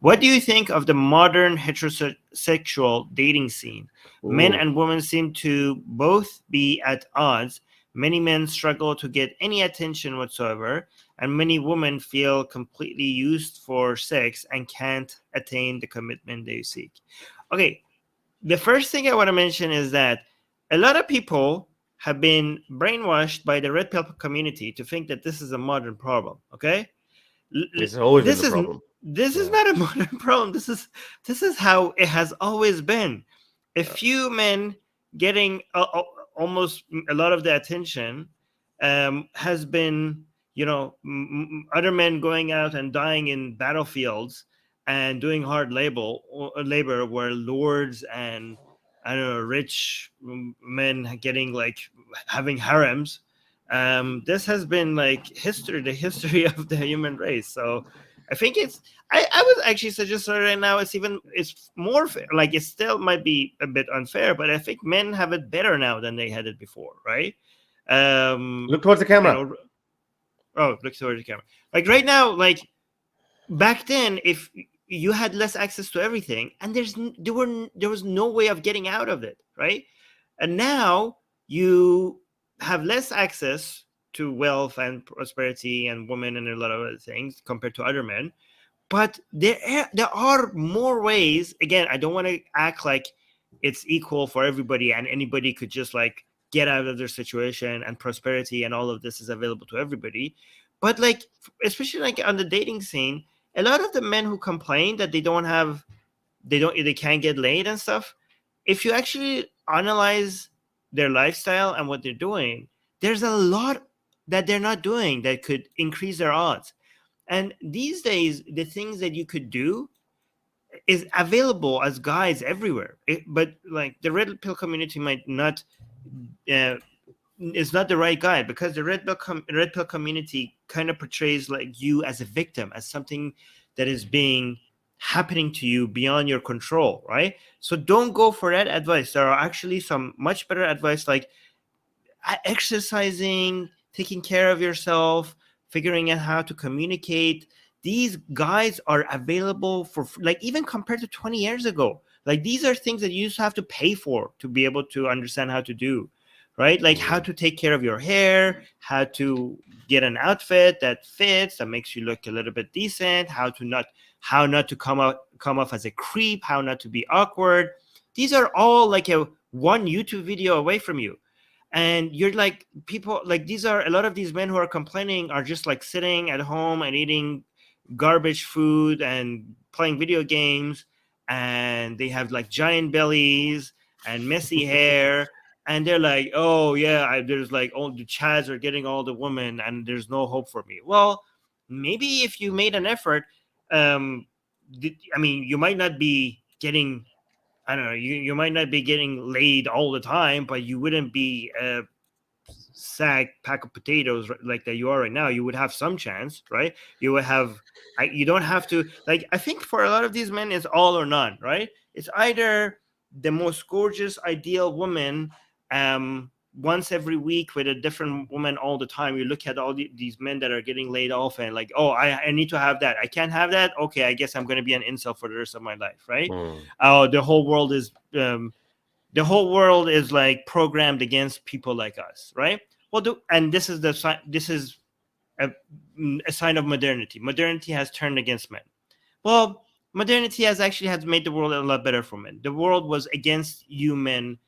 What do you think of the modern heterosexual dating scene? Men Ooh. and women seem to both be at odds. Many men struggle to get any attention whatsoever, and many women feel completely used for sex and can't attain the commitment they seek. Okay, the first thing I want to mention is that a lot of people have been brainwashed by the red pill community to think that this is a modern problem. Okay, This has always been this the is problem. this is Yeah. not a modern problem. This is how it has always been. A Yeah. few men getting almost a lot of the attention has been, other men going out and dying in battlefields and doing hard labor where lords and, I don't know, rich men getting like having harems. This has been like the history of the human race. So I think I would actually suggest right now it's more fair. Like it still might be a bit unfair, but I think men have it better now than they had it before, right? Look towards the You camera. know, oh, look towards the camera. Like right now, like back then, if you had less access to everything, and there was no way of getting out of it, right? And now you have less access to wealth and prosperity and women and a lot of other things compared to other men, but there are more ways. Again, I don't want to act like it's equal for everybody and anybody could just like get out of their situation and prosperity and all of this is available to everybody. But like, especially like on the dating scene, a lot of the men who complain that they can't get laid and stuff, if you actually analyze their lifestyle and what they're doing, there's a lot that they're not doing that could increase their odds. And these days, the things that you could do is available as guides everywhere. But like the red pill community might not, uh, is not the right guide because the red pill community kind of portrays like you as a victim, as something that is being happening to you beyond your control, right? So don't go for that advice. There are actually some much better advice like exercising, taking care of yourself, figuring out how to communicate. These guides are available for like even compared to 20 years ago. Like these are things that you used to have to pay for to be able to understand how to do, right? Like how Mm. to take care of your hair, how to get an outfit that fits, that makes you look a little bit decent, how not to come off as a creep, how not to be awkward. These are all like a one YouTube video away from you. And you're like, people like, these are a lot of these men who are complaining are just like sitting at home and eating garbage food and playing video games, and they have like giant bellies and messy hair, and they're like, oh yeah, there's like all the chads are getting all the women and there's no hope for me. Well, maybe if you made an effort, um I mean, you might not be getting, I don't know, you might not be getting laid all the time, but you wouldn't be a sack pack of potatoes like that you are right now. You would have some chance, right? You would have, you don't have to, like, I think for a lot of these men, it's all or none, right? It's either the most gorgeous, ideal woman, once every week with a different woman all the time. You look at all these men that are getting laid off and like, oh, I need to have that. I can't have that. Okay, I guess I'm going to be an incel for the rest of my life, right? Mm. Oh, the whole world is like programmed against people like us, right? Well, and this is this is a, a sign of modernity. Modernity has turned against men. Well, modernity has made the world a lot better for men. The world was against you men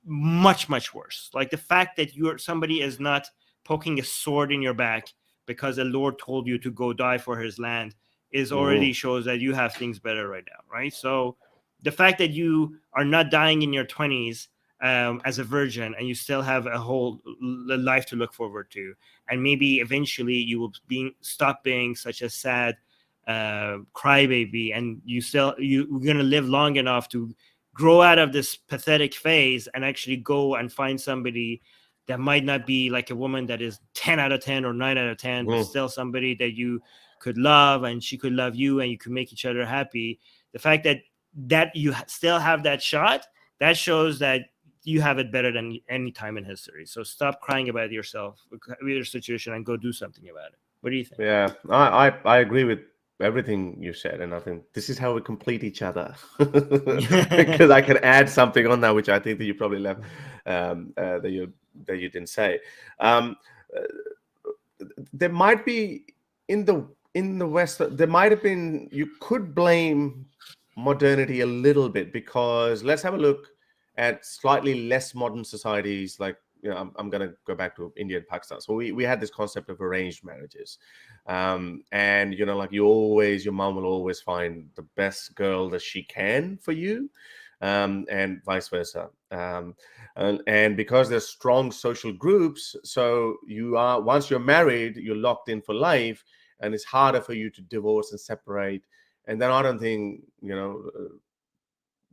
much worse. Like the fact that somebody is not poking a sword in your back because the Lord told you to go die for his land is Mm. already shows that you have things better right now, right? So the fact that you are not dying in your 20s, as a virgin, and you still have a whole life to look forward to, and maybe eventually you will stop being such a sad crybaby, and you're gonna live long enough to grow out of this pathetic phase and actually go and find somebody that might not be like a woman that is 10 out of 10 or 9 out of 10, but Mm. still somebody that you could love and she could love you and you could make each other happy. The fact that you still have that shot, that shows that you have it better than any time in history. So stop crying about yourself, your situation, and go do something about it. What do you think? Yeah, I agree with everything you said, and I think this is how we complete each other because I can add something on that, which I think that you probably left that you didn't say. There might be in the West, there might have been, you could blame modernity a little bit, because let's have a look at slightly less modern societies. Like, I'm going to go back to India and Pakistan. So we had this concept of arranged marriages, and like your mom will always find the best girl that she can for you, and vice versa. And because there's strong social groups, so once you're married, you're locked in for life, and it's harder for you to divorce and separate. And then I don't think you're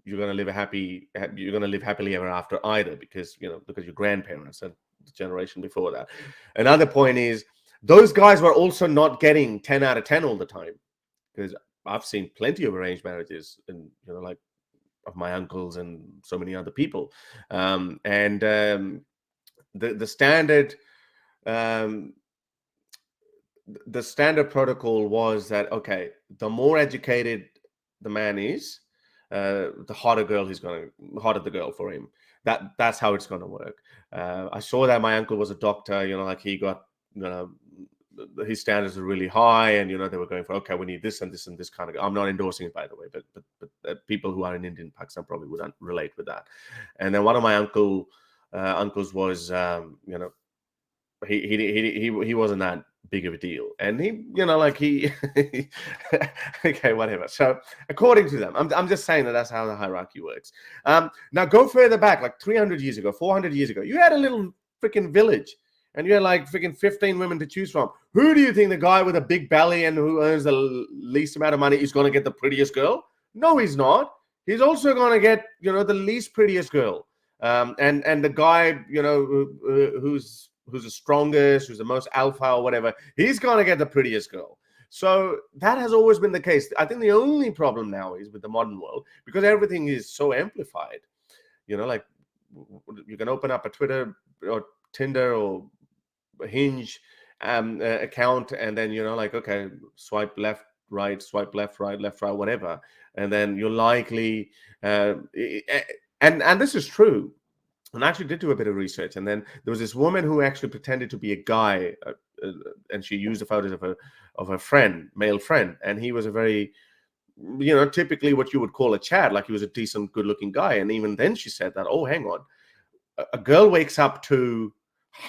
going to live happily ever after either, because your grandparents and the generation before that. Another point is, those guys were also not getting 10 out of 10 all the time, because I've seen plenty of arranged marriages, and like of my uncles and so many other people, the standard the standard protocol was that, okay, the more educated the man is, the hotter the girl for him. That's how it's going to work. I saw that my uncle was a doctor. Like he got, his standards are really high, and they were going for, okay, we need this and this and this kind of. I'm not endorsing it, by the way, but people who are in India and Pakistan probably wouldn't relate with that. And then one of my uncles was, he wasn't that big of a deal, and he okay, whatever. So according to them, I'm just saying that's how the hierarchy works. Now go further back, like 300 years ago, 400 years ago, you had a little freaking village, and you had like freaking 15 women to choose from. Who do you think the guy with a big belly and who earns the least amount of money is going to get the prettiest girl? No, he's not. He's also going to get the least prettiest girl, and the guy who's the strongest, who's the most alpha or whatever, he's going to get the prettiest girl. So that has always been the case. I think the only problem now is with the modern world, because everything is so amplified. Like you can open up a Twitter or Tinder or Hinge account, and then like, okay, swipe left, right, swipe left, right, whatever, and then you're likely and this is true. And I actually did do a bit of research, and then there was this woman who actually pretended to be a guy, and she used the photos of her friend, male friend, and he was a very, typically what you would call a Chad, like he was a decent, good-looking guy. And even then, she said that, oh, hang on, a girl wakes up to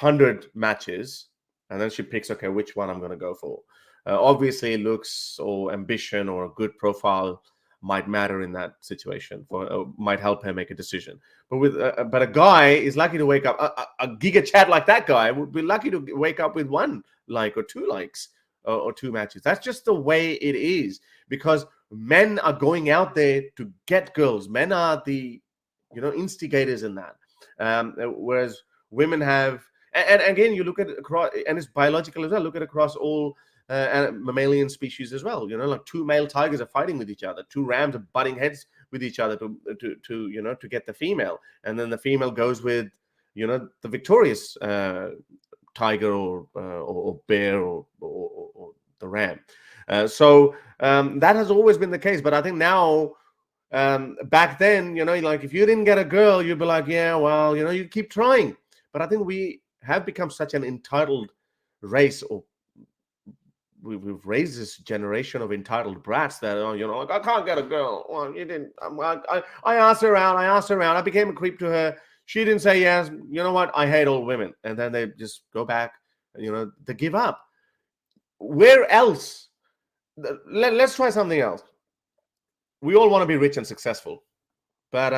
100 matches, and then she picks, okay, which one I'm going to go for. Obviously, looks or ambition or a good profile might matter in that situation, might help her make a decision. But a guy is lucky to wake up, a giga chat like that guy would be lucky to wake up with 1 like or 2 likes or 2 matches. That's just the way it is, because men are going out there to get girls. Men are the instigators in that, whereas women have, and again, you look at it across, and it's biological as well. Look at across all mammalian species as well. Like 2 male tigers are fighting with each other, 2 rams are butting heads with each other to get the female, and then the female goes with the victorious tiger or bear or the ram. So that has always been the case. But I think now, back then, like if you didn't get a girl, you'd be like, yeah, well, you keep trying. But I think we have become such an entitled race, or we've raised this generation of entitled brats that, like, I can't get a girl. Well, you didn't. I asked her out. I became a creep to her. She didn't say yes. You know what? I hate old women. And then they just go back, they give up. Where else? Let's try something else. We all want to be rich and successful. But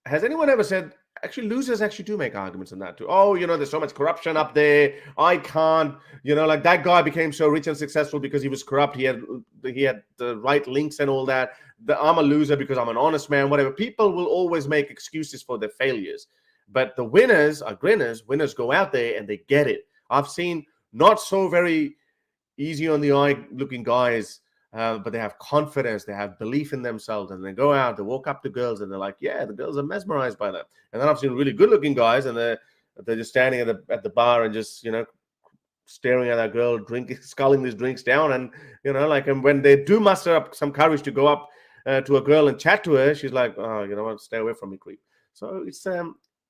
has anyone ever said, actually, losers actually do make arguments on that too? Oh, there's so much corruption up there. I can't, like that guy became so rich and successful because he was corrupt. He had the right links and all that. I'm a loser because I'm an honest man, whatever. People will always make excuses for their failures. But the winners are grinners. Winners go out there and they get it. I've seen not so very easy on the eye looking guys, but they have confidence, they have belief in themselves, and they go out, they walk up to girls, and they're like, yeah, the girls are mesmerized by them. And then I've seen really good-looking guys, and they're just standing at the bar and just staring at that girl, drinking, sculling these drinks down, and and when they do muster up some courage to go up to a girl and chat to her, she's like, oh, you know what, stay away from me, creep. So it's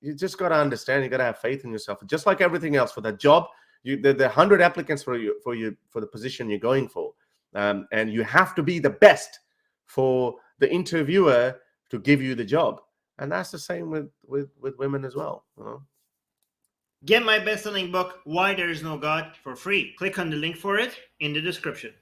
you just got to understand, you got to have faith in yourself. Just like everything else, for that job, there are 100 applicants for the position you're going for, and you have to be the best for the interviewer to give you the job. And that's the same with women as well. Get my best-selling book, Why There Is No God, for free. Click on the link for it in the description.